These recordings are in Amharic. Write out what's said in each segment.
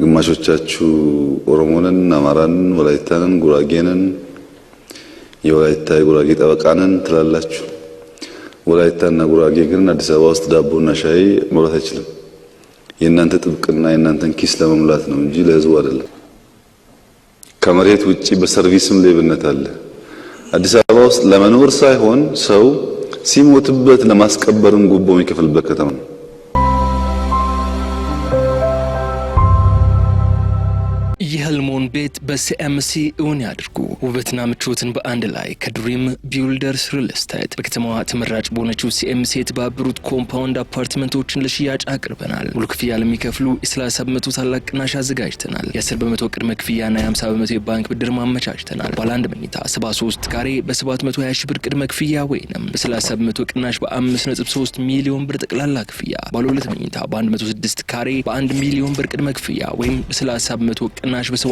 ግማሾቻችሁ ኦሮሞንን፣ አማራንን፣ ወላይታንን፣ ጉራጌንን የወላይታ ጉራጌ ጠበቃንን ትላላችሁ። ወላይታና ጉራጌ ግን አዲስ አበባ ውስጥ ዳቦና ሻይ መብላት አይችልም። የእናንተ ጥብቅና የእናንተን ኪስ ለመሙላት ነው እንጂ ለህዝቡ አይደለም። ከመሬት ውጪ በሰርቪስም ሌብነት አለ። አዲስ አበባ ውስጥ ለመኖር ሳይሆን ሰው ሲሞትበት ለማስቀበርም ጉቦ የሚከፍልበት ከተማ ነው። የህልሞን ቤት በሲኤምሲ እውን ያድርጉ። ውበትና ምቾትን በአንድ ላይ ከድሪም ቢልደርስ ሪል ስቴት በከተማዋ ተመራጭ በሆነችው ሲኤምሲ የተባበሩት ኮምፓውንድ አፓርትመንቶችን ለሽያጭ አቅርበናል። ሙሉ ክፍያ ለሚከፍሉ የ30 በመቶ ታላቅ ቅናሽ አዘጋጅተናል። የ10 በመቶ ቅድመ ክፍያና የ50 በመቶ የባንክ ብድር ማመቻችተናል። ባለ አንድ መኝታ 73 ካሬ በ720 ሺህ ብር ቅድመ ክፍያ ወይንም በ30 በመቶ ቅናሽ በ5.3 ሚሊዮን ብር ጠቅላላ ክፍያ። ባለ ሁለት መኝታ በ106 ካሬ በ1 ሚሊዮን ብር ቅድመ ክፍያ ወይም በ30 በመቶ ቅናሽ በ7.7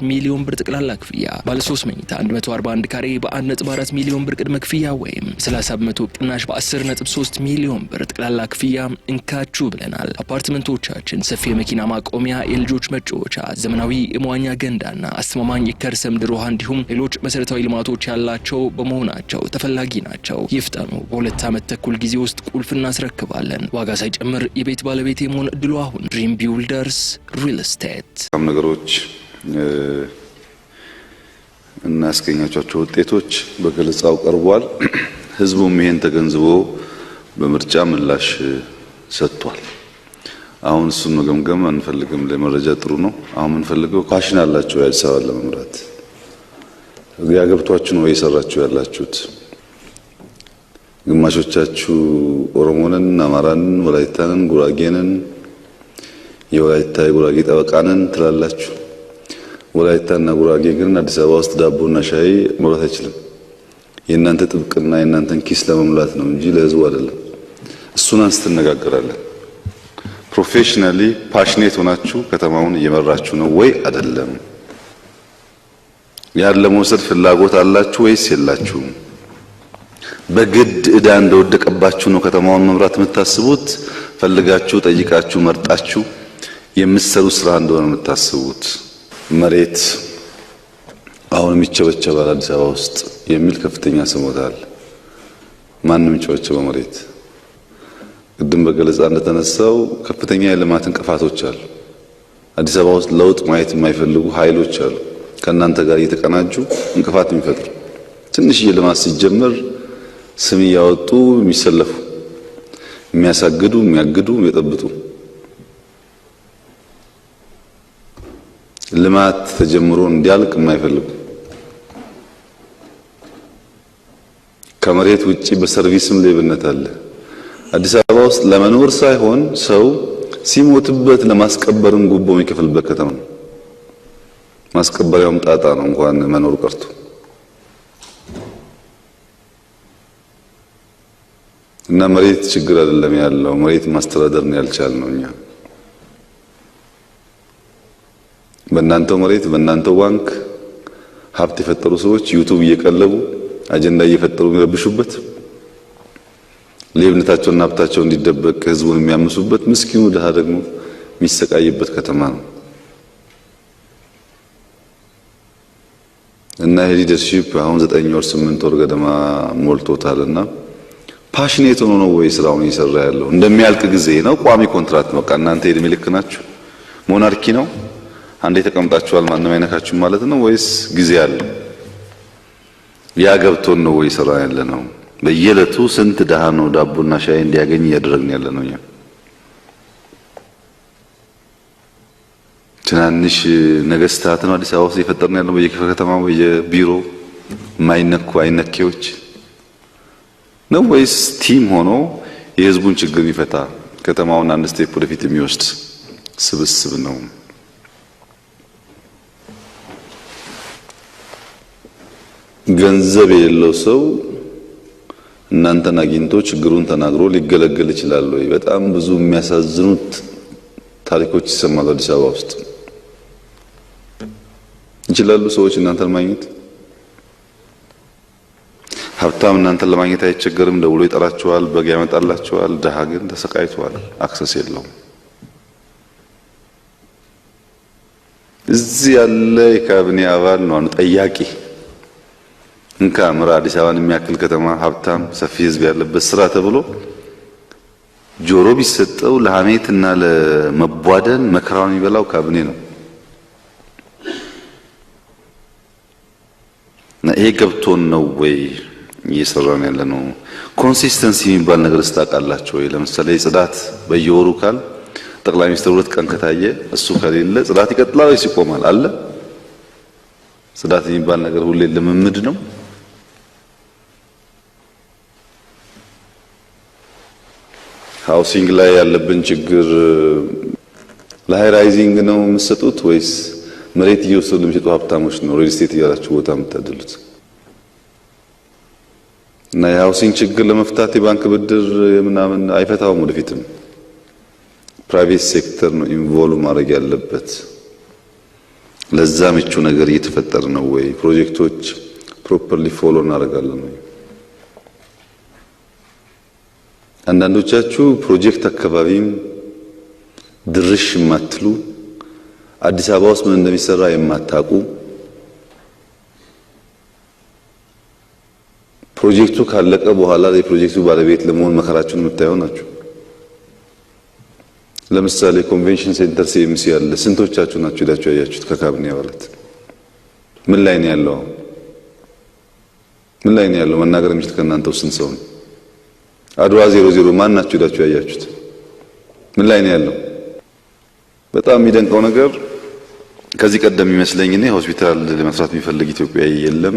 ሚሊዮን ብር ጠቅላላ ክፍያ። ባለ 3 መኝታ 141 ካሬ በ1.4 ሚሊዮን ብር ቅድመ ክፍያ ወይም 30 በመቶ ቅናሽ በ10.3 ሚሊዮን ብር ጠቅላላ ክፍያ እንካችሁ ብለናል። አፓርትመንቶቻችን ሰፊ የመኪና ማቆሚያ፣ የልጆች መጫወቻ፣ ዘመናዊ የመዋኛ ገንዳና አስተማማኝ የከርሰ ምድር ውሃ እንዲሁም ሌሎች መሰረታዊ ልማቶች ያላቸው በመሆናቸው ተፈላጊ ናቸው። ይፍጠኑ። በ2 ዓመት ተኩል ጊዜ ውስጥ ቁልፍ እናስረክባለን። ዋጋ ሳይጨምር የቤት ባለቤት የመሆን እድሉ አሁን። ድሪም ቢልደርስ ሪል ስቴት ነገሮች እና ያስገኛቸው ውጤቶች በገለጻው ቀርቧል። ህዝቡም ይሄን ተገንዝቦ በምርጫ ምላሽ ሰጥቷል። አሁን እሱን መገምገም አንፈልግም። ለመረጃ ጥሩ ነው። አሁን የምንፈልገው ፓሽን አላቸው የአዲስ አበባ ለመምራት ያገብቷችሁ ነው እየሰራችሁ ያላችሁት። ግማሾቻችሁ ኦሮሞንን፣ አማራንን፣ ወላይታንን፣ ጉራጌንን የወላይታ ጉራጌ ጠበቃንን ትላላችሁ። ወላይታና ጉራጌ ግን አዲስ አበባ ውስጥ ዳቦና ሻይ መብላት አይችልም። የእናንተ ጥብቅና የእናንተን ኪስ ለመሙላት ነው እንጂ ለህዝቡ አይደለም። እሱን አንስተነጋገራለን። ፕሮፌሽናሊ ፓሽኔት ሆናችሁ ከተማውን እየመራችሁ ነው ወይ አይደለም? ያን ለመውሰድ ፍላጎት አላችሁ ወይስ የላችሁም? በግድ እዳ እንደወደቀባችሁ ነው ከተማውን መምራት የምታስቡት? ፈልጋችሁ ጠይቃችሁ መርጣችሁ የምትሰሩ ስራ እንደሆነ የምታስቡት? መሬት አሁንም ይቸበቸባል አዲስ አበባ ውስጥ የሚል ከፍተኛ ስሞታ አለ። ማንም ይቸበቸበው መሬት። ቅድም በገለጻ እንደተነሳው ከፍተኛ የልማት እንቅፋቶች አሉ። አዲስ አበባ ውስጥ ለውጥ ማየት የማይፈልጉ ኃይሎች አሉ፣ ከእናንተ ጋር እየተቀናጁ እንቅፋት የሚፈጥሩ። ትንሽዬ ልማት ሲጀመር ስም እያወጡ የሚሰለፉ፣ የሚያሳግዱ፣ የሚያግዱ፣ የሚጠብጡ። ልማት ተጀምሮ እንዲያልቅ የማይፈልጉ፣ ከመሬት ውጪ በሰርቪስም ሌብነት አለ። አዲስ አበባ ውስጥ ለመኖር ሳይሆን ሰው ሲሞትበት ለማስቀበርም ጉቦ የሚከፍልበት ከተማ ነው። ማስቀበሪያውም ጣጣ ነው እንኳን መኖር ቀርቶ። እና መሬት ችግር አይደለም ያለው፣ መሬት ማስተዳደር ነው ያልቻልነው እኛ። በእናንተው መሬት በእናንተው ባንክ ሀብት የፈጠሩ ሰዎች ዩቲዩብ እየቀለቡ አጀንዳ እየፈጠሩ የሚረብሹበት፣ ሌብነታቸውና ሀብታቸው እንዲደበቅ ህዝቡን የሚያምሱበት፣ ምስኪኑ ድሃ ደግሞ የሚሰቃይበት ከተማ ነው። እና ሊደርሺፕ አሁን 9 ወር 8 ወር ገደማ ሞልቶታልና ፓሽኔት ሆኖ ነው ወይ ስራውን እየሰራ ያለው? እንደሚያልቅ ጊዜ ነው? ቋሚ ኮንትራክት ነው? እናንተ የእድሜ ልክ ናችሁ? ሞናርኪ ነው? አንዴ ተቀምጣችኋል ማንም አይነካችሁም ማለት ነው ወይስ ጊዜ አለ? ያ ገብቶን ነው ወይ ስራ ያለ ነው? በየዕለቱ ስንት ደሃ ነው ዳቦና ሻይ እንዲያገኝ እያደረግን ያለ ነው እኛ? ትናንሽ ነገስታት ነው አዲስ አበባ ውስጥ እየፈጠርን ያለው በየክፍለ ከተማው በየቢሮ ማይነኩ አይነኬዎች ነው ወይስ ቲም ሆኖ የህዝቡን ችግር የሚፈታ ከተማውን አንድ ስቴፕ ወደፊት የሚወስድ ስብስብ ነው? ገንዘብ የሌለው ሰው እናንተን አግኝቶ ችግሩን ተናግሮ ሊገለገል ይችላል ወይ? በጣም ብዙ የሚያሳዝኑት ታሪኮች ይሰማሉ አዲስ አበባ ውስጥ። ይችላሉ ሰዎች እናንተን ማግኘት? ሀብታም እናንተን ለማግኘት አይቸገርም፣ ደውሎ ይጠራቸዋል፣ በግ ያመጣላቸዋል። ድሃ ግን ተሰቃይቷል፣ አክሰስ የለውም። እዚህ ያለ የካቢኔ አባል ነው ጠያቂ እንካ ምራ አዲስ አበባን የሚያክል ከተማ ሀብታም ሰፊ ህዝብ ያለበት ስራ ተብሎ ጆሮ ቢሰጠው ለሐሜትና ለመቧደን መከራውን የሚበላው ካቢኔ ነው። ይሄ ገብቶን ነው ወይ እየሰራን ያለ ነው? ኮንሲስተንሲ የሚባል ነገር ስታውቃላችሁ ወይ? ለምሳሌ ጽዳት በየወሩ ካል ጠቅላይ ሚኒስትር 2 ቀን ከታየ እሱ ከሌለ ጽዳት ይቀጥላል ወይስ ይቆማል? አለ ጽዳት የሚባል ነገር ሁሌ ልምምድ ነው። ሃውሲንግ ላይ ያለብን ችግር ለሃይ ራይዚንግ ነው የምትሰጡት ወይስ መሬት እየወሰዱ ለሚሸጡ ሀብታሞች ነው ሪል ስቴት እያላችሁ ቦታ የምታደሉት? እና የሃውሲንግ ችግር ለመፍታት የባንክ ብድር ምናምን አይፈታውም። ወደፊትም ፕራይቬት ሴክተር ነው ኢንቮልቭ ማድረግ ያለበት። ለዛ ምቹ ነገር እየተፈጠረ ነው ወይ? ፕሮጀክቶች ፕሮፐርሊ ፎሎ እናደርጋለን ወይ? አንዳንዶቻችሁ ፕሮጀክት አካባቢም ድርሽ የማትሉ አዲስ አበባ ውስጥ ምን እንደሚሰራ የማታውቁ ፕሮጀክቱ ካለቀ በኋላ የፕሮጀክቱ ባለቤት ለመሆን መከራችሁን የምታዩ ናችሁ። ለምሳሌ ኮንቬንሽን ሴንተር ሲኤምሲ ያለ ስንቶቻችሁ ናችሁ ሄዳችሁ ያያችሁት? ከካቢኔ አባላት ምን ላይ ነው ያለው? ምን ላይ ነው ያለው? መናገር የሚችል ከእናንተ ስንት ሰው ነው? አድዋ 00 ማን ናችሁ ሄዳችሁ ያያችሁት? ምን ላይ ነው ያለው? በጣም የሚደንቀው ነገር ከዚህ ቀደም ይመስለኝ እኔ ሆስፒታል ለመስራት የሚፈልግ ኢትዮጵያዊ የለም፣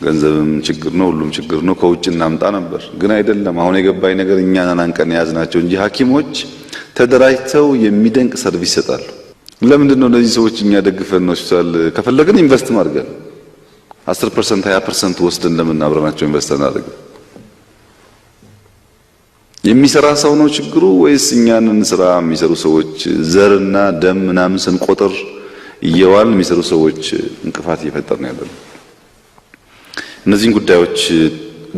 ገንዘብም ችግር ነው፣ ሁሉም ችግር ነው፣ ከውጭ እናምጣ ነበር። ግን አይደለም። አሁን የገባኝ ነገር እኛን አንቀን የያዝናቸው እንጂ ሐኪሞች ተደራጅተው የሚደንቅ ሰርቪስ ይሰጣሉ። ለምንድን ነው እነዚህ ሰዎች እኛ ደግፈን ነው ሆስፒታል ከፈለግን ኢንቨስት ማድረግ 10% 20% ወስደን ለምን አብረናቸው ኢንቨስት እናደርግ? የሚሰራ ሰው ነው ችግሩ ወይስ እኛንን ስራ የሚሰሩ ሰዎች ዘርና ደም ምናምን ስንቆጥር እየዋልን የሚሰሩ ሰዎች እንቅፋት እየፈጠር ነው ያለው? እነዚህን ጉዳዮች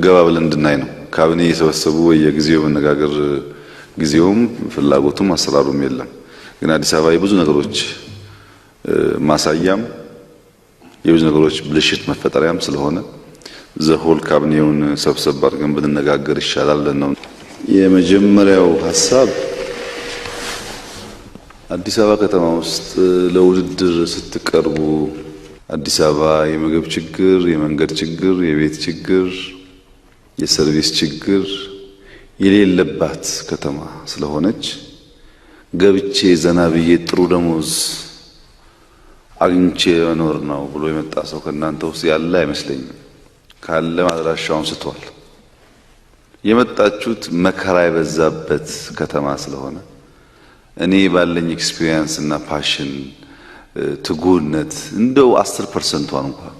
ገባ ብለን እንድናይ ነው። ካቢኔ የሰበሰቡ የጊዜው መነጋገር ጊዜውም ፍላጎቱም አሰራሩም የለም። ግን አዲስ አበባ የብዙ ነገሮች ማሳያም የብዙ ነገሮች ብልሽት መፈጠሪያም ስለሆነ ዘሆል ካቢኔውን ሰብሰብ አድርገን ብንነጋገር ይሻላል ነው። የመጀመሪያው ሐሳብ አዲስ አበባ ከተማ ውስጥ ለውድድር ስትቀርቡ አዲስ አበባ የምግብ ችግር፣ የመንገድ ችግር፣ የቤት ችግር፣ የሰርቪስ ችግር የሌለባት ከተማ ስለሆነች ገብቼ ዘና ብዬ ጥሩ ደሞዝ አግኝቼ መኖር ነው ብሎ የመጣ ሰው ከእናንተ ውስጥ ያለ አይመስለኝም። ካለ ማድራሻውን ስቷል። የመጣችሁት መከራ የበዛበት ከተማ ስለሆነ እኔ ባለኝ ኤክስፒሪየንስ እና ፓሽን ትጉነት እንደው 10% እንኳን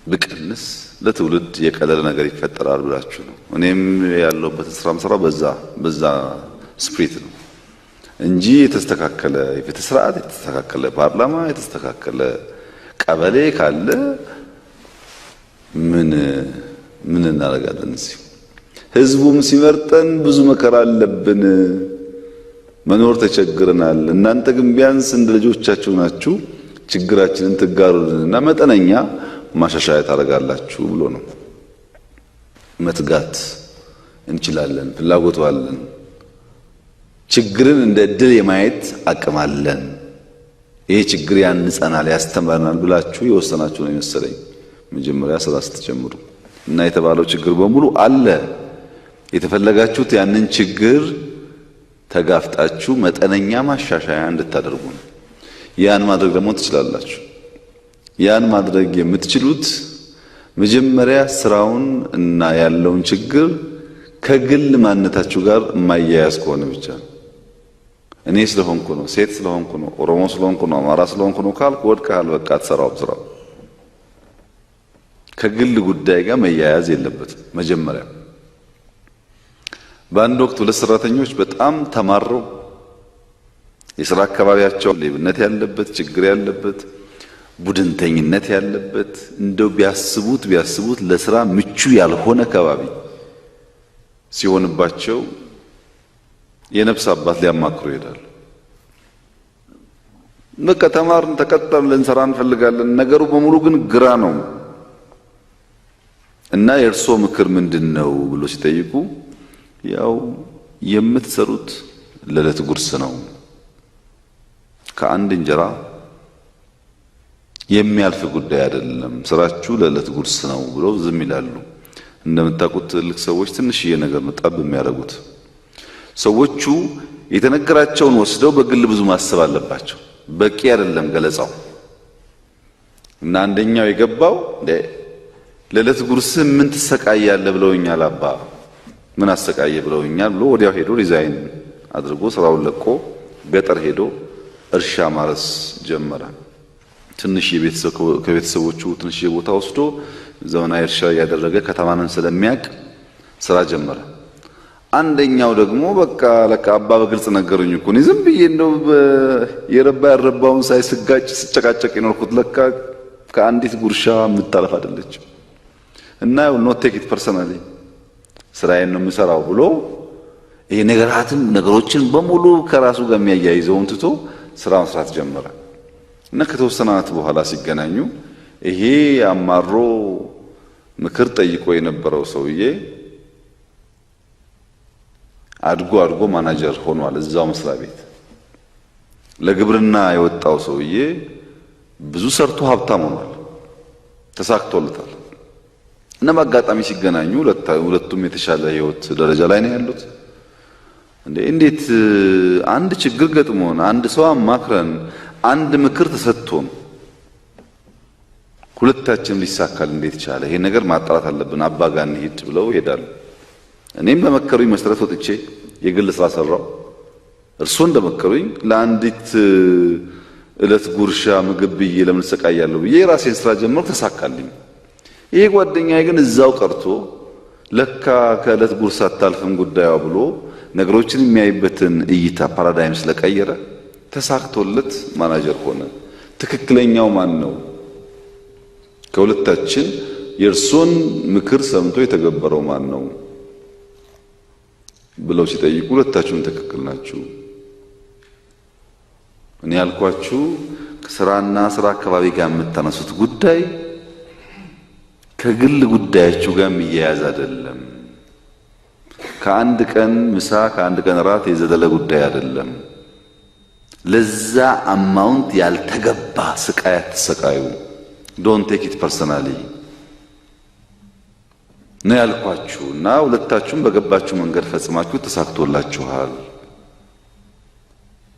ብቀንስ ለትውልድ የቀለለ ነገር ይፈጠራል ብላችሁ ነው። እኔም ያለሁበት ስራ መስራው በዛ ስፕሪት ነው እንጂ የተስተካከለ የፍትህ ስርዓት፣ የተስተካከለ ፓርላማ፣ የተስተካከለ ቀበሌ ካለ ምን እናደርጋለን? እዚህ ህዝቡም ሲመርጠን ብዙ መከራ አለብን፣ መኖር ተቸግረናል። እናንተ ግን ቢያንስ እንደ ልጆቻችሁ ናችሁ፣ ችግራችንን ትጋሩልንና መጠነኛ ማሻሻያ ታደርጋላችሁ ብሎ ነው። መትጋት እንችላለን፣ ፍላጎቱ አለን፣ ችግርን እንደ እድል የማየት አቅም አለን። ይሄ ችግር ያንጸናል፣ ያስተምረናል ብላችሁ የወሰናችሁ ነው የመሰለኝ መጀመሪያ ስራ ስትጀምሩ። እና የተባለው ችግር በሙሉ አለ። የተፈለጋችሁት ያንን ችግር ተጋፍጣችሁ መጠነኛ ማሻሻያ እንድታደርጉ ነው። ያን ማድረግ ደግሞ ትችላላችሁ። ያን ማድረግ የምትችሉት መጀመሪያ ስራውን እና ያለውን ችግር ከግል ማንነታችሁ ጋር የማያያዝ ከሆነ ብቻ ነው። እኔ ስለሆንኩ ነው፣ ሴት ስለሆንኩ ነው፣ ኦሮሞ ስለሆንኩ ነው፣ አማራ ስለሆንኩ ነው ካልክ ወድቀሃል። በቃ አትሰራውም። ስራው ከግል ጉዳይ ጋር መያያዝ የለበትም። መጀመሪያ በአንድ ወቅት ሁለት ሰራተኞች በጣም ተማረው የሥራ አካባቢያቸው ሌብነት ያለበት፣ ችግር ያለበት፣ ቡድንተኝነት ያለበት እንደው ቢያስቡት ለስራ ምቹ ያልሆነ አካባቢ ሲሆንባቸው የነፍስ አባት ሊያማክሩ ይሄዳሉ። በቃ ተማርን፣ ተቀጠርን፣ ልንሰራ እንፈልጋለን። ነገሩ በሙሉ ግን ግራ ነው እና የእርሶ ምክር ምንድነው ብሎ ሲጠይቁ ያው የምትሰሩት ለዕለት ጉርስ ነው፣ ከአንድ እንጀራ የሚያልፍ ጉዳይ አይደለም፣ ስራችሁ ለዕለት ጉርስ ነው ብለው ዝም ይላሉ። እንደምታውቁት ትልቅ ሰዎች ትንሽዬ ነገር ነው ጠብ የሚያደርጉት። ሰዎቹ የተነገራቸውን ወስደው በግል ብዙ ማሰብ አለባቸው። በቂ አይደለም ገለጻው እና አንደኛው የገባው ለዕለት ጉርስ ምን ትሰቃያለህ ብለውኛል አባ፣ ምን አሰቃየ ብለውኛል ብሎ ወዲያው ሄዶ ሪዛይን አድርጎ ስራውን ለቆ ገጠር ሄዶ እርሻ ማረስ ጀመረ። ትንሽ ከቤተሰቦቹ ትንሽ ቦታ ወስዶ ዘመናዊ እርሻ ያደረገ ከተማንን ስለሚያውቅ ስራ ጀመረ። አንደኛው ደግሞ በቃ ለካ አባ በግልጽ ነገሩኝ እኮ ነው ዝም ብዬ እንደው የረባ ያረባውን ሳይስጋጭ ስጨቃጨቅ የኖርኩት ለካ ከአንዲት ጉርሻ የምታለፍ አይደለች እና ኖት ቴክ ኢት ፐርሰናሊ ስራዬን ነው የምሰራው ብሎ ይሄ ነገሮችን በሙሉ ከራሱ ጋር የሚያያይዘውን ትቶ ስራ መስራት ጀመረ እና ከተወሰነ ዓመት በኋላ ሲገናኙ ይሄ አማሮ ምክር ጠይቆ የነበረው ሰውዬ አድጎ ማናጀር ሆኗል እዛው መስሪያ ቤት። ለግብርና የወጣው ሰውዬ ብዙ ሰርቶ ሀብታም ሆኗል፣ ተሳክቶለታል። እና በአጋጣሚ ሲገናኙ ሁለቱም የተሻለ ህይወት ደረጃ ላይ ነው ያሉት። እንዴት አንድ ችግር ገጥሞን አንድ ሰው አማክረን አንድ ምክር ተሰጥቶን ሁለታችንም ሊሳካል እንዴት ቻለ? ይሄ ነገር ማጣራት አለብን፣ አባ ጋር እንሂድ ብለው ይሄዳሉ። እኔም በመከሩኝ መሰረት ወጥቼ የግል ስራ ሰራው። እርሶ እንደመከሩኝ ለአንዲት እለት ጉርሻ ምግብ ብዬ ለምን ሰቃያለሁ ብዬ የራሴን ስራ ጀመርኩ፣ ተሳካልኝ። ይሄ ጓደኛዬ ግን እዛው ቀርቶ ለካ ከእለት ጉርስ አታልፍም ጉዳዩ ብሎ ነገሮችን የሚያይበትን እይታ ፓራዳይም ስለቀየረ ተሳክቶለት ማናጀር ሆነ። ትክክለኛው ማን ነው? ከሁለታችን የእርሶን ምክር ሰምቶ የተገበረው ማን ነው ብለው ሲጠይቁ ሁለታችሁም ትክክል ናችሁ። እኔ ያልኳችሁ ስራና ስራ አካባቢ ጋር የምታነሱት ጉዳይ ከግል ጉዳያችሁ ጋር የሚያያዝ አይደለም። ከአንድ ቀን ምሳ ከአንድ ቀን ራት የዘለለ ጉዳይ አይደለም። ለዛ አማውንት ያልተገባ ስቃይ አትሰቃዩ። ዶንት ቴክ ኢት ፐርሰናሊ ነው ያልኳችሁ እና ሁለታችሁም በገባችሁ መንገድ ፈጽማችሁ ተሳክቶላችኋል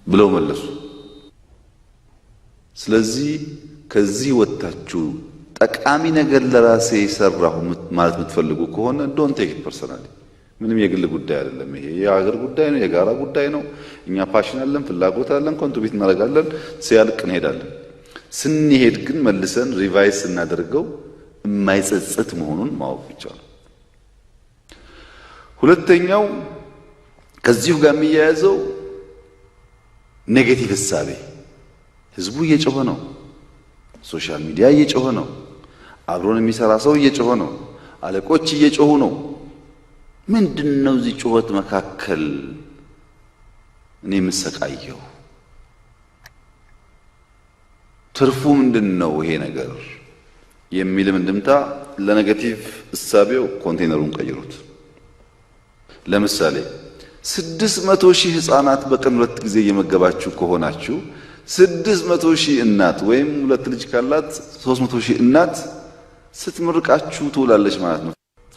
ብለው መለሱ። ስለዚህ ከዚህ ወጣችሁ ጠቃሚ ነገር ለራሴ ሰራሁ ማለት የምትፈልጉ ከሆነ ዶንት ቴክ ኢት ፐርሰናሊ። ምንም የግል ጉዳይ አይደለም። ይሄ የሀገር ጉዳይ ነው፣ የጋራ ጉዳይ ነው። እኛ ፓሽን አለን፣ ፍላጎት አለን፣ ኮንትሪቢዩት እናደርጋለን፣ ሲያልቅ እንሄዳለን። ስንሄድ ግን መልሰን ሪቫይዝ ስናደርገው የማይጸጸት መሆኑን ማወቅ ብቻ ነው። ሁለተኛው ከዚሁ ጋር የሚያያዘው ኔጌቲቭ እሳቤ። ህዝቡ እየጮኸ ነው፣ ሶሻል ሚዲያ እየጮኸ ነው፣ አብሮን የሚሰራ ሰው እየጮኸ ነው፣ አለቆች እየጮኹ ነው። ምንድነው እዚህ ጩኸት መካከል እኔ የምሰቃየው? ትርፉ ምንድነው ይሄ ነገር የሚልም እንድምታ ለኔጌቲቭ እሳቤው ኮንቴነሩን ቀይሩት። ለምሳሌ 600,000 ህፃናት በቀን 2 ጊዜ እየመገባችሁ ከሆናችሁ 600,000 እናት ወይም 2 ልጅ ካላት 300,000 እናት ስትመርቃችሁ ትውላለች ማለት ነው።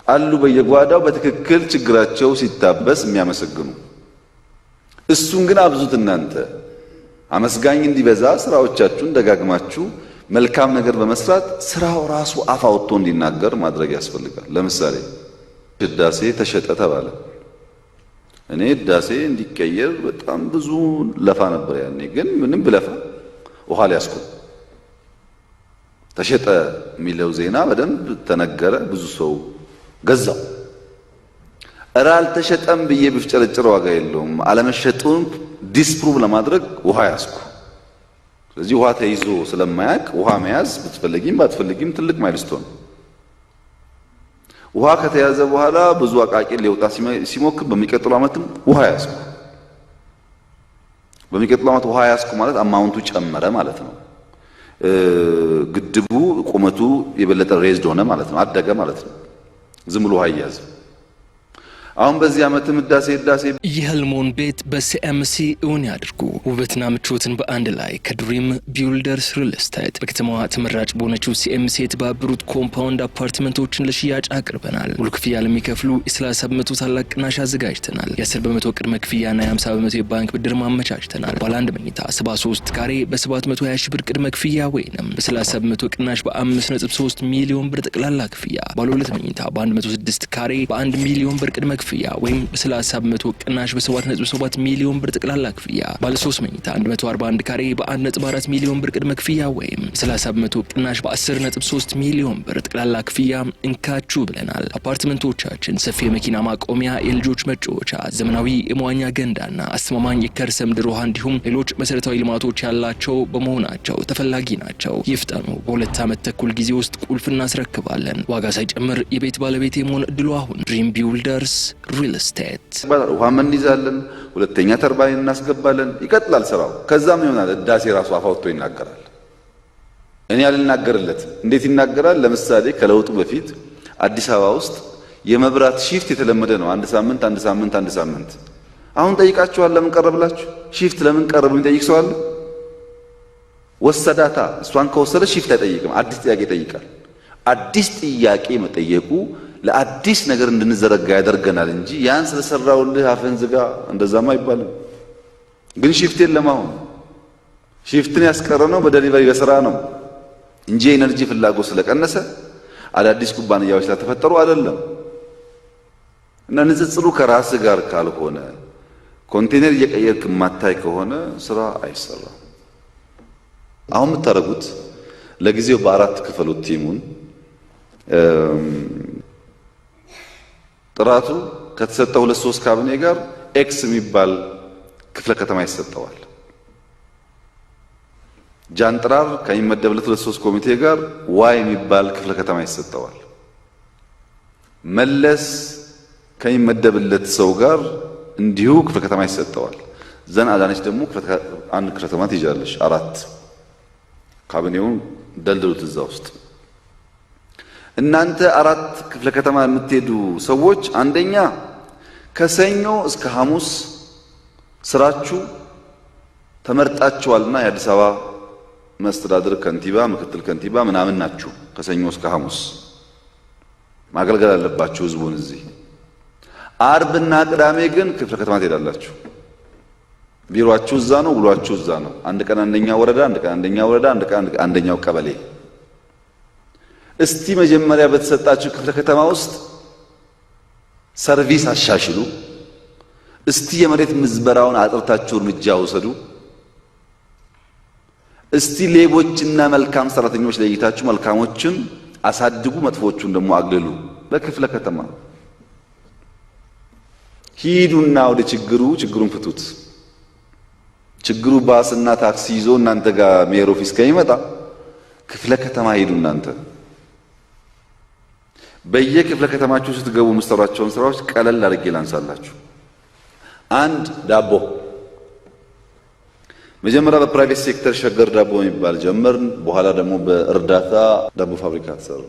አሉ በየጓዳው በትክክል ችግራቸው ሲታበስ የሚያመሰግኑ። እሱን ግን አብዙት። እናንተ አመስጋኝ እንዲበዛ ስራዎቻችሁን ደጋግማችሁ መልካም ነገር በመስራት ስራው ራሱ አፍ አውጥቶ እንዲናገር ማድረግ ያስፈልጋል። ለምሳሌ ህዳሴ ተሸጠ ተባለ። እኔ ህዳሴ እንዲቀየር በጣም ብዙ ለፋ ነበር ያኔ። ግን ምንም ብለፋ ውሃ ሊያስቆም ተሸጠ የሚለው ዜና በደንብ ተነገረ፣ ብዙ ሰው ገዛው። እረ አልተሸጠም ብዬ ብፍጨረጭር ዋጋ የለውም። አለመሸጡን ዲስፕሩቭ ለማድረግ ውሃ ያዝኩ። ስለዚህ ውሃ ተይዞ ስለማያውቅ ውሃ መያዝ ብትፈልጊም ባትፈልጊም ትልቅ ማይልስቶን። ውሃ ከተያዘ በኋላ ብዙ አቃቂ ሊወጣ ሲሞክር በሚቀጥለው ዓመትም ውሃ ያዝኩ። በሚቀጥለው ዓመት ውሃ ያስኩ ማለት አማውንቱ ጨመረ ማለት ነው። ግድቡ ቁመቱ የበለጠ ሬዝድ ሆነ ማለት ነው፣ አደገ ማለት ነው። ዝም ብሎ ውሃ ይያዝ። አሁን በዚህ ዓመት ህዳሴ የህልሞን ቤት በሲኤምሲ እውን ያድርጉ። ውበትና ምቾትን በአንድ ላይ ከድሪም ቢውልደርስ ሪል ስቴት። በከተማዋ ተመራጭ በሆነችው ሲኤምሲ የተባበሩት ኮምፓውንድ አፓርትመንቶችን ለሽያጭ አቅርበናል። ሙሉ ክፍያ ለሚከፍሉ የ30 በመቶ ታላቅ ቅናሽ አዘጋጅተናል። የ10 በመቶ ቅድመ ክፍያና የ50 በመቶ የባንክ ብድር ማመቻችተናል። ባለ 1 መኝታ 73 ካሬ በ720 ሺህ ብር ቅድመ ክፍያ ወይንም በ30 በመቶ ቅናሽ በ5.3 ሚሊዮን ብር ጠቅላላ ክፍያ። ባለ 2 መኝታ በ106 ካሬ በ1 ሚሊዮን ብር ቅድመ ክፍያ ወይም በ30 በመቶ ቅናሽ በ7.7 ሚሊዮን ብር ጠቅላላ ክፍያ። ባለ 3 መኝታ 141 ካሬ በ1.4 ሚሊዮን ብር ቅድመ ክፍያ ወይም በ30 በመቶ ቅናሽ በ10.3 ሚሊዮን ብር ጠቅላላ ክፍያ እንካችሁ ብለናል። አፓርትመንቶቻችን ሰፊ የመኪና ማቆሚያ፣ የልጆች መጫወቻ፣ ዘመናዊ የመዋኛ ገንዳና አስተማማኝ የከርሰ ምድር ውሃ እንዲሁም ሌሎች መሰረታዊ ልማቶች ያላቸው በመሆናቸው ተፈላጊ ናቸው። ይፍጠኑ። በ2 ዓመት ተኩል ጊዜ ውስጥ ቁልፍ እናስረክባለን። ዋጋ ሳይጨምር የቤት ባለቤት የመሆን እድሉ አሁን። ድሪም ቢውልደርስ ሪል ስቴት። ውሃ እንይዛለን፣ ሁለተኛ ተርባይን እናስገባለን፣ ይቀጥላል ስራው። ከዛም ይሆናል ህዳሴ ራሱ አፋውቶ ይናገራል። እኔ አልናገርለት። እንዴት ይናገራል? ለምሳሌ ከለውጡ በፊት አዲስ አበባ ውስጥ የመብራት ሺፍት የተለመደ ነው። አንድ ሳምንት። አሁን ጠይቃችኋል፣ ለምን ቀረብላችሁ? ሺፍት ለምን ቀረብ የሚጠይቅ ሰው አለ? ወሰዳታ። እሷን ከወሰደ ሺፍት አይጠይቅም፣ አዲስ ጥያቄ ይጠይቃል። አዲስ ጥያቄ መጠየቁ ለአዲስ ነገር እንድንዘረጋ ያደርገናል እንጂ ያን ስለሰራውልህ አፈን ዝጋ እንደዛማ አይባልም። ግን ሺፍት የለም። አሁን ሺፍትን ያስቀረነው በደሊቨሪ በስራ ነው እንጂ የኤነርጂ ፍላጎት ስለቀነሰ አዳዲስ ኩባንያዎች ስለተፈጠሩ አይደለም። እና ንጽጽሩ ከራስ ጋር ካልሆነ ኮንቴነር እየቀየርክ ማታይ ከሆነ ስራ አይሰራም። አሁን የምታደርጉት ለጊዜው በአራት ክፈሉት ቲሙን። ጥራቱ ከተሰጠው 2-3 ካቢኔ ጋር ኤክስ የሚባል ክፍለ ከተማ ይሰጠዋል። ጃንጥራር ከሚመደብለት 2-3 ኮሚቴ ጋር ዋይ የሚባል ክፍለ ከተማ ይሰጠዋል። መለስ ከሚመደብለት ሰው ጋር እንዲሁ ክፍለ ከተማ ይሰጠዋል። ዘን አዳነች ደግሞ አንድ ክፍለ ከተማ ትይዛለች። 4 ካቢኔውን ደልድሉት እዛ ውስጥ። እናንተ 4 ክፍለ ከተማ የምትሄዱ ሰዎች አንደኛ ከሰኞ እስከ ሐሙስ ስራችሁ ተመርጣችኋልና የአዲስ አበባ መስተዳድር ከንቲባ፣ ምክትል ከንቲባ ምናምን ናችሁ። ከሰኞ እስከ ሐሙስ ማገልገል አለባችሁ ህዝቡን። እዚህ አርብና ቅዳሜ ግን ክፍለ ከተማ ትሄዳላችሁ። ቢሮአችሁ እዛ ነው፣ ውሏችሁ እዛ ነው። አንድ ቀን አንደኛ ወረዳ፣ አንድ ቀን አንደኛ ወረዳ፣ አንድ ቀን አንደኛው ቀበሌ። እስቲ መጀመሪያ በተሰጣችሁ ክፍለ ከተማ ውስጥ ሰርቪስ አሻሽሉ። እስቲ የመሬት ምዝበራውን አጥርታችሁ እርምጃ ወሰዱ። እስቲ ሌቦችና መልካም ሰራተኞች ለይታችሁ መልካሞችን አሳድጉ፣ መጥፎቹን ደግሞ አግልሉ። በክፍለ ከተማ ሂዱና ወደ ችግሩን ፍቱት። ችግሩ ባስና ታክሲ ይዞ እናንተ ጋር ሜር ኦፊስ ከሚመጣ ክፍለ ከተማ ሂዱ። እናንተ በየክፍለ ከተማችሁ ስትገቡ የምትሰሯቸውን ስራዎች ቀለል አድርጌ ላንሳላችሁ። አንድ ዳቦ መጀመሪያ በፕራይቬት ሴክተር ሸገር ዳቦ የሚባል ጀመርን። በኋላ ደግሞ በእርዳታ ዳቦ ፋብሪካ ተሰሩ።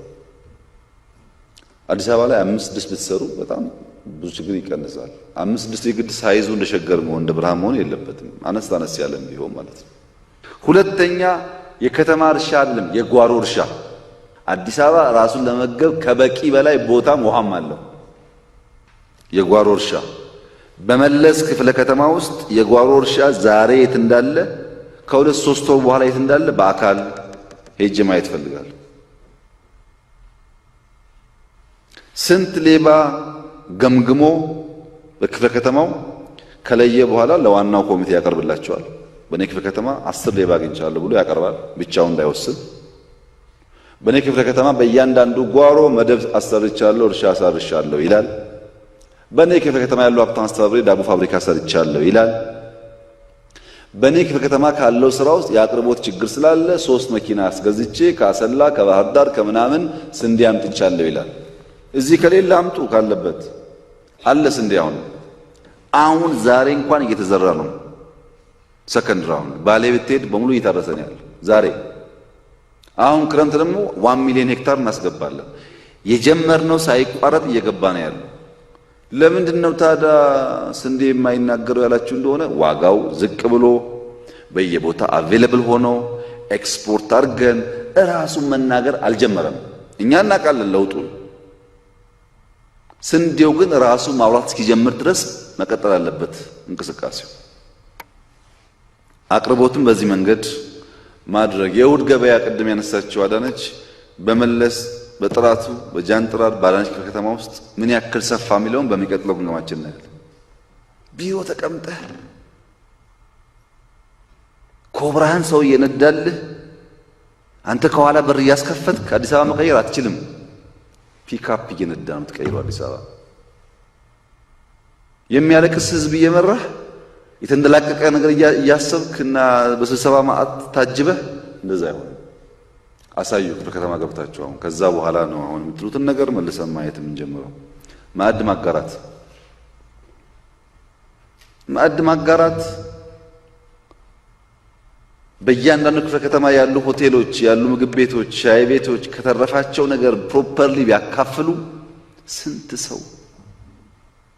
አዲስ አበባ ላይ 5-6 ብትሰሩ በጣም ብዙ ችግር ይቀንሳል። 5-6 የግድ ሳይዙ እንደ ሸገር መሆን እንደ ብርሃን መሆን የለበትም። አነስ ያለም ቢሆን ማለት ነው። ሁለተኛ የከተማ እርሻ አይደለም፣ የጓሮ እርሻ። አዲስ አበባ ራሱን ለመገብ ከበቂ በላይ ቦታም ውሃም አለው። የጓሮ እርሻ በመለስ ክፍለ ከተማ ውስጥ የጓሮ እርሻ ዛሬ የት እንዳለ ከ2-3 ወር በኋላ የት እንዳለ በአካል ሄጄ ማየት ፈልጋለሁ። ስንት ሌባ ገምግሞ በክፍለ ከተማው ከለየ በኋላ ለዋናው ኮሚቴ ያቀርብላቸዋል። በኔ ክፍለ ከተማ 10 ሌባ አግኝቻለሁ ብሎ ያቀርባል፣ ብቻውን እንዳይወስን። በኔ ክፍለ ከተማ በእያንዳንዱ ጓሮ መደብ አሰርቻለሁ፣ እርሻ አሰርቻለሁ ይላል። በኔ ክፍለ ከተማ ያለው ሀብታም አስተባባሪ ዳቦ ፋብሪካ ሰርቻለሁ ይላል። በኔ ክፍለ ከተማ ካለው ስራ ውስጥ የአቅርቦት ችግር ስላለ 3 መኪና አስገዝቼ ከአሰላ ከባህር ዳር ከምናምን ስንዴ አምጥቻለሁ ይላል። እዚህ ከሌለ አምጡ ካለበት አለ ስንዴ። አሁን ዛሬ እንኳን እየተዘራ ነው። ሰከንድ ራውንድ ባሌ ብትሄድ በሙሉ እየታረሰ ነው ያለው ዛሬ። አሁን ክረምት ደግሞ 1 ሚሊዮን ሄክታር እናስገባለን። የጀመርነው ሳይቋረጥ እየገባ ነው ያለው። ለምንድን ነው ታዲያ ስንዴ የማይናገረው ያላችሁ እንደሆነ ዋጋው ዝቅ ብሎ በየቦታ አቬሌብል ሆኖ ኤክስፖርት አድርገን እራሱን መናገር አልጀመረም። እኛ እናውቃለን ለውጡን። ስንዴው ግን ራሱ ማውራት እስኪጀምር ድረስ መቀጠል አለበት እንቅስቃሴው። አቅርቦትም በዚህ መንገድ ማድረግ የእሁድ ገበያ ቅድም ያነሳችው አዳነች በመለስ በጥራቱ በጃንጥራር ባዳነች ከተማ ውስጥ ምን ያክል ሰፋ የሚለውን በሚቀጥለው ግምገማችን እናያለን። ቢሮ ተቀምጠህ ኮብራህን ሰው እየነዳልህ አንተ ከኋላ በር እያስከፈትክ አዲስ አበባ መቀየር አትችልም። ፒክአፕ እየነዳ ነው የምትቀይረው አዲስ አበባ። የሚያለቅስ ህዝብ እየመራህ የተንደላቀቀ ነገር እያሰብክና በስብሰባ ማዕት ታጅበህ እንደዛ አይሆንም። አሳዩ ክፍለ ከተማ ገብታችሁ አሁን ከዛ በኋላ ነው አሁን የምትሉትን ነገር መልሰን ማየት የምንጀምረው። ማዕድ ማጋራት በእያንዳንዱ ክፍለ ከተማ ያሉ ሆቴሎች፣ ያሉ ምግብ ቤቶች፣ ሻይ ቤቶች ከተረፋቸው ነገር ፕሮፐርሊ ቢያካፍሉ ስንት ሰው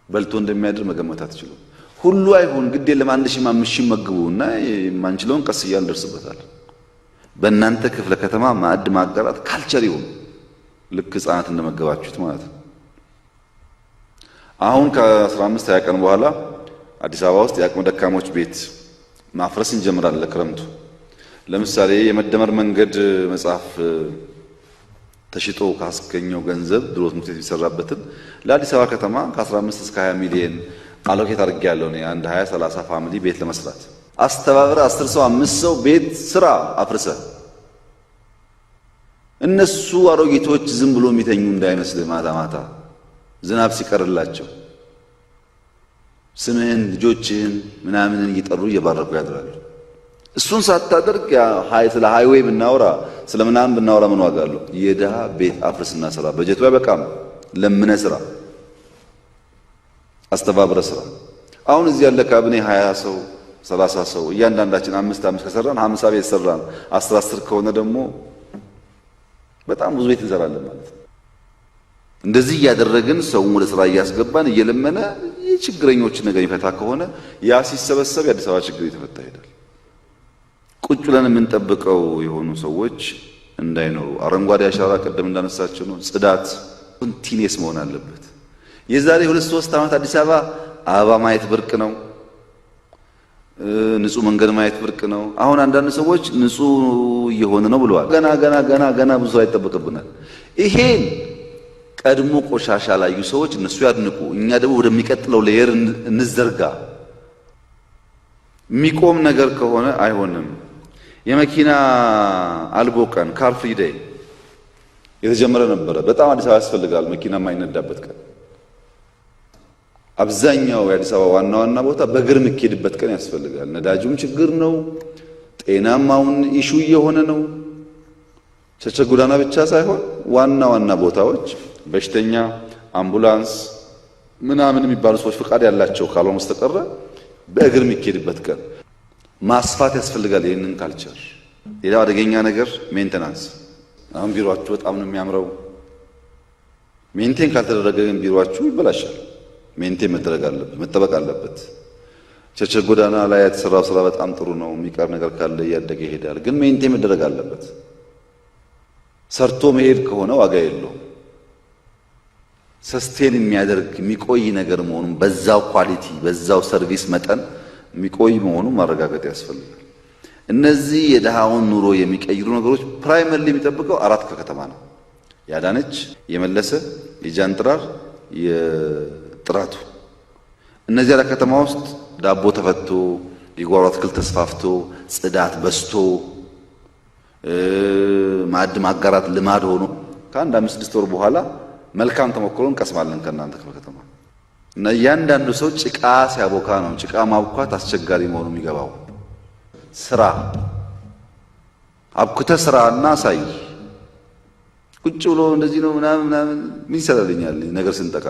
በልቶ እንደሚያድር መገመት አትችሉም። ሁሉ አይሁን ግድ የለም 1500 መግቡና የማንችለውን ቀስ እያልን እንደርስበታል። በእናንተ ክፍለ ከተማ ማዕድ ማጋራት ካልቸር ይሁን፣ ልክ ህፃናት እንደመገባችሁት ማለት ነው። አሁን ከ15-20 ቀን በኋላ አዲስ አበባ ውስጥ የአቅመ ደካሞች ቤት ማፍረስ እንጀምራለን ለክረምቱ። ለምሳሌ የመደመር መንገድ መጽሐፍ ተሽጦ ካስገኘው ገንዘብ ድሮ ትምህርት ቤት የሚሰራበትን ለአዲስ አበባ ከተማ ከ15 እስከ 20 ሚሊዮን አሎኬት አድርጌያለሁ ነው አንድ 20-30 ፋሚሊ ቤት ለመስራት። አስተባብረ 10 ሰው 5 ሰው ቤት ስራ አፍርሰ እነሱ አሮጊቶች ዝም ብሎ የሚተኙ እንዳይመስል ማታ ማታ ዝናብ ሲቀርላቸው ስምህን ልጆችህን ምናምንን እየጠሩ እየባረኩ ያድራሉ። እሱን ሳታደርግ ስለ ሃይዌይ ብናወራ ስለ ምናምን ብናወራ ምን ዋጋ አለው? የድሃ ቤት አፍርስና ስራ። በጀቱ አይበቃም። ለምነ ስራ፣ አስተባብረ ስራ። አሁን እዚህ ያለ ካቢኔ 20 ሰው 30 ሰው እያንዳንዳችን 5 ከሰራን 50 ቤት ሰራን። 10 ከሆነ ደግሞ በጣም ብዙ ቤት እንሰራለን ማለት ነው። እንደዚህ እያደረግን ሰውን ወደ ስራ እያስገባን እየለመነ የችግረኞችን ነገር ይፈታ ከሆነ ያ ሲሰበሰብ የአዲስ አበባ ችግር የተፈታ ይሄዳል። ቁጭ ብለን የምንጠብቀው የሆኑ ሰዎች እንዳይኖሩ አረንጓዴ አሻራ ቀደም እንዳነሳቸው ነው። ጽዳት ኮንቲኒየስ መሆን አለበት። የዛሬ 2-3 ዓመት አዲስ አበባ ማየት ብርቅ ነው። ንጹህ መንገድ ማየት ብርቅ ነው። አሁን አንዳንድ ሰዎች ንጹህ እየሆነ ነው ብለዋል። ገና ብዙ አይጠበቅብናል። ይሄን ቀድሞ ቆሻሻ ላዩ ሰዎች እነሱ ያድንቁ፣ እኛ ደግሞ ወደሚቀጥለው ሌየር እንዘርጋ። የሚቆም ነገር ከሆነ አይሆንም። የመኪና አልቦ ቀን ካር ፍሪ ዴይ የተጀመረ ነበረ። በጣም አዲስ አበባ ያስፈልጋል መኪና የማይነዳበት ቀን። አብዛኛው የአዲስ አበባ ዋና ቦታ በእግር የሚኬድበት ቀን ያስፈልጋል። ነዳጁም ችግር ነው፣ ጤናማውን ኢሹ እየሆነ ነው። ቸርቸር ጎዳና ብቻ ሳይሆን ዋና ቦታዎች በሽተኛ አምቡላንስ ምናምን የሚባሉ ሰዎች ፍቃድ ያላቸው ካልሆነ በስተቀር በእግር የሚኬድበት ቀን ማስፋት ያስፈልጋል። ይህንን ካልቸር። ሌላው አደገኛ ነገር ሜንቴናንስ። አሁን ቢሮአችሁ በጣም ነው የሚያምረው። ሜንቴን ካልተደረገ ግን ቢሮአችሁ ይበላሻል። ሜንቴን መደረግ አለበት፣ መጠበቅ አለበት። ቸርቸር ጎዳና ላይ የተሰራው ስራ በጣም ጥሩ ነው። የሚቀር ነገር ካለ እያደገ ይሄዳል። ግን ሜንቴን መደረግ አለበት። ሰርቶ መሄድ ከሆነ ዋጋ የለውም። ሰስቴን የሚያደርግ የሚቆይ ነገር መሆኑን በዛው ኳሊቲ በዛው ሰርቪስ መጠን የሚቆይ መሆኑን ማረጋገጥ ያስፈልጋል። እነዚህ የድሃውን ኑሮ የሚቀይሩ ነገሮች ፕራይመሪሊ የሚጠብቀው 4 ከተማ ነው። ያዳነች፣ የመለሰ፣ የጃንጥራር፣ የጥራቱ። እነዚህ 4 ከተማ ውስጥ ዳቦ ተፈቶ የጓሮ አትክልት ተስፋፍቶ ጽዳት በስቶ ማዕድ ማጋራት ልማድ ሆኖ ከአንድ 5-6 ወር በኋላ መልካም ተሞክሮን ቀስማለን ከእናንተ ክፍለ ከተማ እና እያንዳንዱ ሰው ጭቃ ሲያቦካ ነው ጭቃ ማብኳት አስቸጋሪ መሆኑ የሚገባው። ስራ አብኩተ ስራና ሳይ ቁጭ ብሎ እንደዚህ ነው ምናምን ምን ይሰራልኛል ነገር ስንጠቃ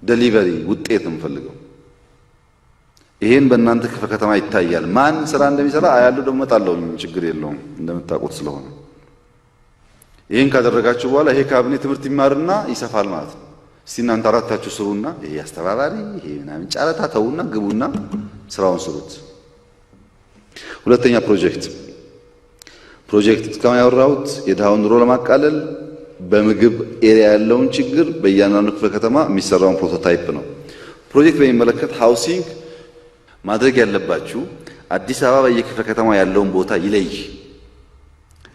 ዴሊቨሪ ውጤት ነው የምፈልገው። ይሄን በእናንተ ክፍለ ከተማ ይታያል። ማን ስራ እንደሚሰራ አያለው። ደግሞ እመጣለሁ፣ ችግር የለውም እንደምታውቁት ስለሆነ። ይሄን ካደረጋችሁ በኋላ ይሄ ካቢኔ ትምህርት ይማርና ይሰፋል ማለት ነው። እስቲ እናንተ አራታችሁ ስሩና ይሄ አስተባባሪ ይሄ ምናምን ጫረታ ተውና ግቡና ስራውን ስሩት። ሁለተኛ ፕሮጀክት እስካሁን ያወራሁት የድሃውን ኑሮ ለማቃለል በምግብ ኤሪያ ያለውን ችግር በእያንዳንዱ ክፍለ ከተማ የሚሰራውን ፕሮቶታይፕ ነው። ፕሮጀክት በሚመለከት ሃውሲንግ ማድረግ ያለባችሁ አዲስ አበባ በየክፍለ ከተማ ያለውን ቦታ ይለይ።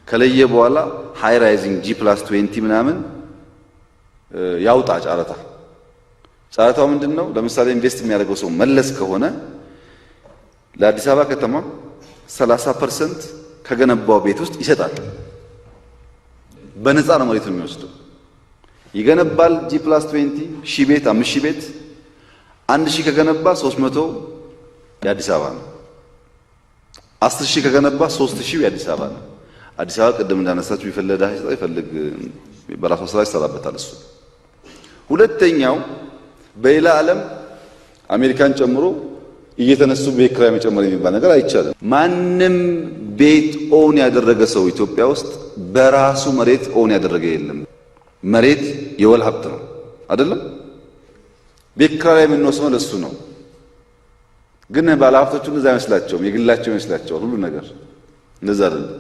ከለየ በኋላ ሃይ ራይዚንግ G+20 ምናምን ያውጣ ጨረታው ምንድነው? ለምሳሌ ኢንቨስት የሚያደርገው ሰው መለስ ከሆነ ለአዲስ አበባ ከተማ 30% ከገነባው ቤት ውስጥ ይሰጣል። በነፃ ነው መሬቱን የሚወስደው። ይገነባል G+20 ሺህ ቤት 5000 ቤት 1000 ከገነባ 300 የአዲስ አበባ ነው። 10000 ከገነባ 3000 የአዲስ አበባ ነው። አዲስ አበባ ቅድም እንዳነሳችሁ ይፈልግ ይፈልግ በራሷ ስራ ይሰራበታል እሱ። ሁለተኛው በሌላ ዓለም አሜሪካን ጨምሮ እየተነሱ ቤት ኪራይ መጨመር የሚባል ነገር አይቻልም። ማንም ቤት ኦን ያደረገ ሰው ኢትዮጵያ ውስጥ በራሱ መሬት ኦን ያደረገ የለም። መሬት የወል ሀብት ነው አይደለም? ቤት ኪራይ የምንወስነው ለሱ ነው። ግን ባለሀብቶቹ እንደዛ አይመስላቸውም፣ የግላቸው ይመስላቸዋል ሁሉ ነገር። እንደዛ አይደለም።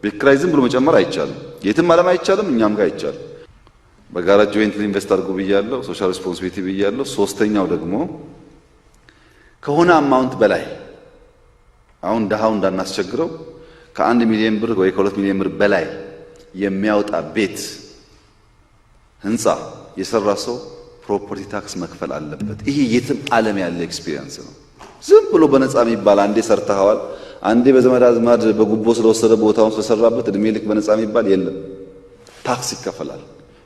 ቤት ኪራይ ዝም ብሎ መጨመር አይቻልም። የትም ዓለም አይቻልም፣ እኛም ጋር አይቻልም። በጋራ ጆይንትሊ ኢንቨስት አድርጉ ብያለሁ፣ ሶሻል ሪስፖንሲቢሊቲ ብያለሁ። ሶስተኛው ደግሞ ከሆነ አማውንት በላይ አሁን ድሃው እንዳናስቸግረው ከ1 ሚሊዮን ብር ወይ ከ2 ሚሊዮን ብር በላይ የሚያወጣ ቤት ህንፃ የሰራ ሰው ፕሮፐርቲ ታክስ መክፈል አለበት። ይሄ የትም ዓለም ያለ ኤክስፒሪየንስ ነው። ዝም ብሎ በነፃ የሚባል አንዴ ሰርተዋል፣ አንዴ በዘመድ አዝማድ በጉቦ ስለወሰደ ቦታውን ስለሰራበት እድሜ ልክ በነፃ የሚባል የለም። ታክስ ይከፈላል።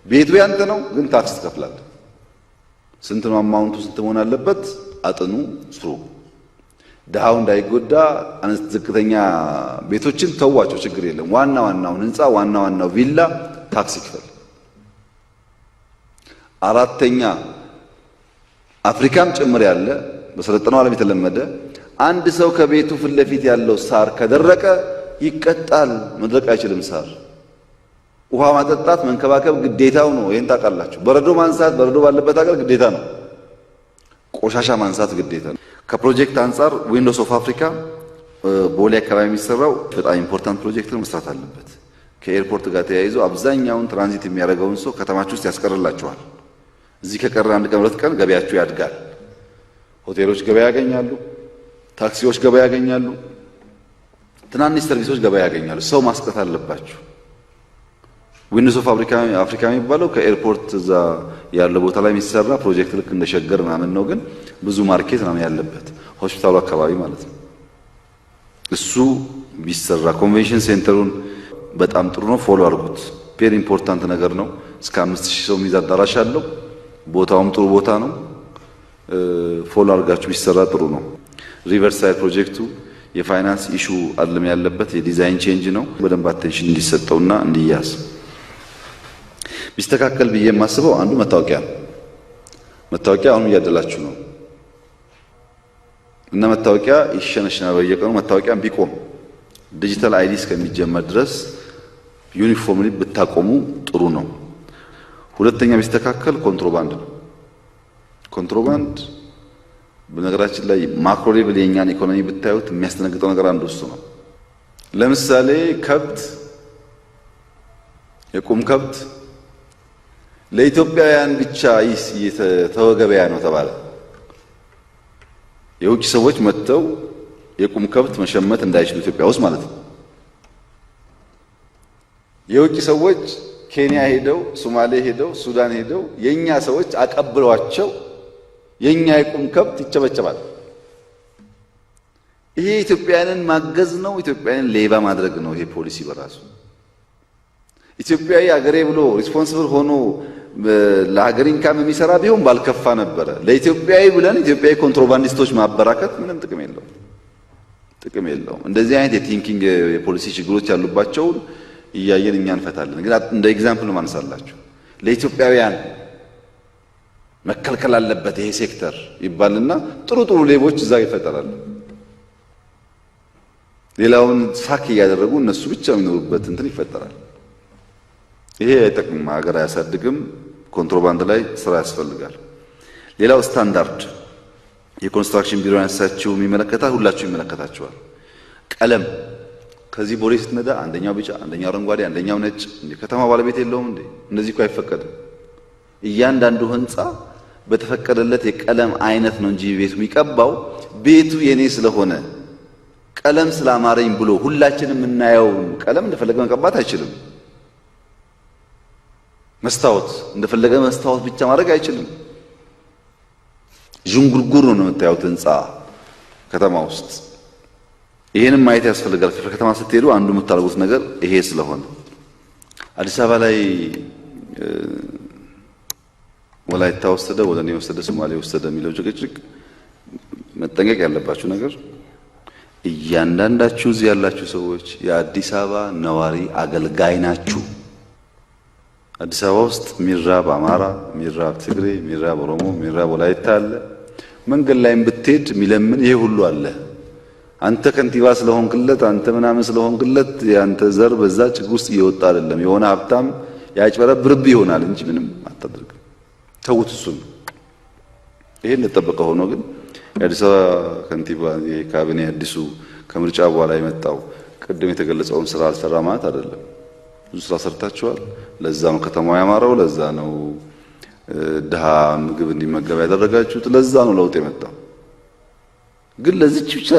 ቤቱ ያንተ ነው፣ ግን ታክስ ትከፍላለህ። ስንት ነው አማውንቱ? ስንት መሆን አለበት? አጥኑ፣ ስሩ። ድሃው እንዳይጎዳ ዝቅተኛ ቤቶችን ተዋቸው፣ ችግር የለም። ዋናውን ህንፃ ዋናው ቪላ ታክስ ይክፈል። አራተኛ አፍሪካም ጭምር ያለ በሰለጠነው ዓለም የተለመደ አንድ ሰው ከቤቱ ፊት ለፊት ያለው ሳር ከደረቀ ይቀጣል። መድረቅ አይችልም ሳር። ውሃ ማጠጣት መንከባከብ ግዴታው ነው። ይሄን ታውቃላችሁ። በረዶ ማንሳት በረዶ ባለበት ሀገር ግዴታ ነው። ቆሻሻ ማንሳት ግዴታ ነው። ከፕሮጀክት አንፃር ዊንዶውስ ኦፍ አፍሪካ ቦሌ አካባቢ የሚሰራው በጣም ኢምፖርታንት ፕሮጀክት ነው፣ መስራት አለበት። ከኤርፖርት ጋር ተያይዞ አብዛኛውን ትራንዚት የሚያደርገውን ሰው ከተማችሁ ውስጥ ያስቀርላችኋል። እዚህ ከቀረ 1 ቀን 2 ቀን ገበያችሁ ያድጋል። ሆቴሎች ገበያ ያገኛሉ፣ ታክሲዎች ገበያ ያገኛሉ፣ ትናንሽ ሰርቪሶች ገበያ ያገኛሉ። ሰው ማስቀት አለባችሁ። ዊንዶውስ ኦፍ አፍሪካ የሚባለው ከኤርፖርት እዛ ያለው ቦታ ላይ የሚሰራ ፕሮጀክት ልክ እንደ ሸገር ምናምን ነው፣ ግን ብዙ ማርኬት ምናምን ያለበት ሆስፒታሉ አካባቢ ማለት ነው። እሱ ቢሰራ ኮንቬንሽን ሴንተሩን በጣም ጥሩ ነው። ፎሎ አድርጉት። ፔር ኢምፖርታንት ነገር ነው። እስከ 5000 ሰው የሚይዝ አዳራሽ አለው። ቦታውም ጥሩ ቦታ ነው። ፎሎ አድርጋችሁ ቢሰራ ጥሩ ነው። ሪቨርሳይድ ፕሮጀክቱ የፋይናንስ ኢሹ አይደለም ያለበት፣ የዲዛይን ቼንጅ ነው። በደንብ አቴንሽን እንዲሰጠውና እንዲያዝ ቢስተካከል ብዬ የማስበው አንዱ መታወቂያ ነው። መታወቂያ አሁን እያደላችሁ ነው እና መታወቂያ ይሸነሽናል በየቀኑ። መታወቂያ ቢቆም ዲጂታል አይዲ እስከሚጀመር ድረስ ዩኒፎርምሊ ብታቆሙ ጥሩ ነው። ሁለተኛ ቢስተካከል ኮንትሮባንድ ነው። ኮንትሮባንድ በነገራችን ላይ ማክሮ ሌቭል የኛን ኢኮኖሚ ብታዩት የሚያስደነግጠው ነገር አንዱ እሱ ነው። ለምሳሌ ከብት፣ የቁም ከብት ለኢትዮጵያውያን ብቻ የተወገበያ ነው ተባለ። የውጭ ሰዎች መጥተው የቁም ከብት መሸመት እንዳይችሉ ኢትዮጵያ ውስጥ ማለት ነው። የውጭ ሰዎች ኬንያ ሄደው፣ ሶማሌ ሄደው፣ ሱዳን ሄደው የኛ ሰዎች አቀብሏቸው የኛ የቁም ከብት ይጨበጨባል። ይሄ ኢትዮጵያውያንን ማገዝ ነው። ኢትዮጵያውያንን ሌባ ማድረግ ነው። ይሄ ፖሊሲ በራሱ ኢትዮጵያዊ አገሬ ብሎ ሪስፖንሲብል ሆኖ ለሀገር ኢንካም የሚሰራ ቢሆን ባልከፋ ነበረ። ለኢትዮጵያዊ ብለን ኢትዮጵያዊ ኮንትሮባንዲስቶች ማበራከት ምንም ጥቅም የለውም። እንደዚህ አይነት የቲንኪንግ የፖሊሲ ችግሮች ያሉባቸውን እያየን እኛ እንፈታለን። ግን እንደ ኤግዛምፕል ማንሳላችሁ ለኢትዮጵያውያን መከልከል አለበት ይሄ ሴክተር ይባልና ጥሩ ጥሩ ሌቦች እዛ ይፈጠራሉ። ሌላውን ሳክ እያደረጉ እነሱ ብቻ የሚኖሩበት እንትን ይፈጠራል። ይሄ አይጠቅምም፣ ሀገር አያሳድግም። ኮንትሮባንድ ላይ ስራ ያስፈልጋል። ሌላው ስታንዳርድ የኮንስትራክሽን ቢሮ ያነሳችው የሚመለከታል፣ ሁላችሁ ይመለከታችኋል። ቀለም ከዚህ ቦሌ ስትነዳ አንደኛው ቢጫ፣ አንደኛው አረንጓዴ፣ አንደኛው ነጭ። እንዴ ከተማ ባለቤት የለውም እንዴ? እንደዚህ እኮ አይፈቀድም። እያንዳንዱ ህንጻ በተፈቀደለት የቀለም አይነት ነው እንጂ ቤቱ የሚቀባው ቤቱ የኔ ስለሆነ ቀለም ስላማረኝ ብሎ ሁላችንም የምናየው ቀለም እንደፈለገ መቀባት አይችልም። መስታወት እንደፈለገ መስታወት ብቻ ማድረግ አይችልም። ዥንጉርጉር ነው የምታዩት ህንጻ ከተማ ውስጥ። ይሄንም ማየት ያስፈልጋል። ክፍለ ከተማ ስትሄዱ አንዱ የምታደርጉት ነገር ይሄ ስለሆነ አዲስ አበባ ላይ ወላይታ ወሰደ፣ ወደኔ ወሰደ፣ ሶማሌ ወሰደ የሚለው ጭቅጭቅ መጠንቀቅ ያለባችሁ ነገር እያንዳንዳችሁ እዚህ ያላችሁ ሰዎች የአዲስ አበባ ነዋሪ አገልጋይ ናችሁ። አዲስ አበባ ውስጥ ሚራብ አማራ፣ ሚራብ ትግሬ፣ ሚራብ ኦሮሞ፣ ሚራብ ወላይታ አለ። መንገድ ላይም ብትሄድ የሚለምን ይሄ ሁሉ አለ። አንተ ከንቲባ ስለሆንክለት፣ አንተ ምናምን ስለሆንክለት ያንተ ዘር በዛ ችግር ውስጥ እየወጣ አይደለም። የሆነ ሀብታም ያጭበረብርብ ይሆናል እንጂ ምንም አታደርግም። ተውት እሱን። ይሄ እንደተጠበቀ ሆኖ ግን የአዲስ አበባ ከንቲባ የካቢኔ አዲሱ ከምርጫ በኋላ የመጣው ቅድም የተገለጸውን ስራ አልሰራ ማለት አይደለም። ብዙ ስራ ሰርታችኋል። ለዛ ነው ከተማው ያማረው። ለዛ ነው ድሃ ምግብ እንዲመገብ ያደረጋችሁት። ለዛ ነው ለውጥ የመጣው። ግን ለዚች ብቻ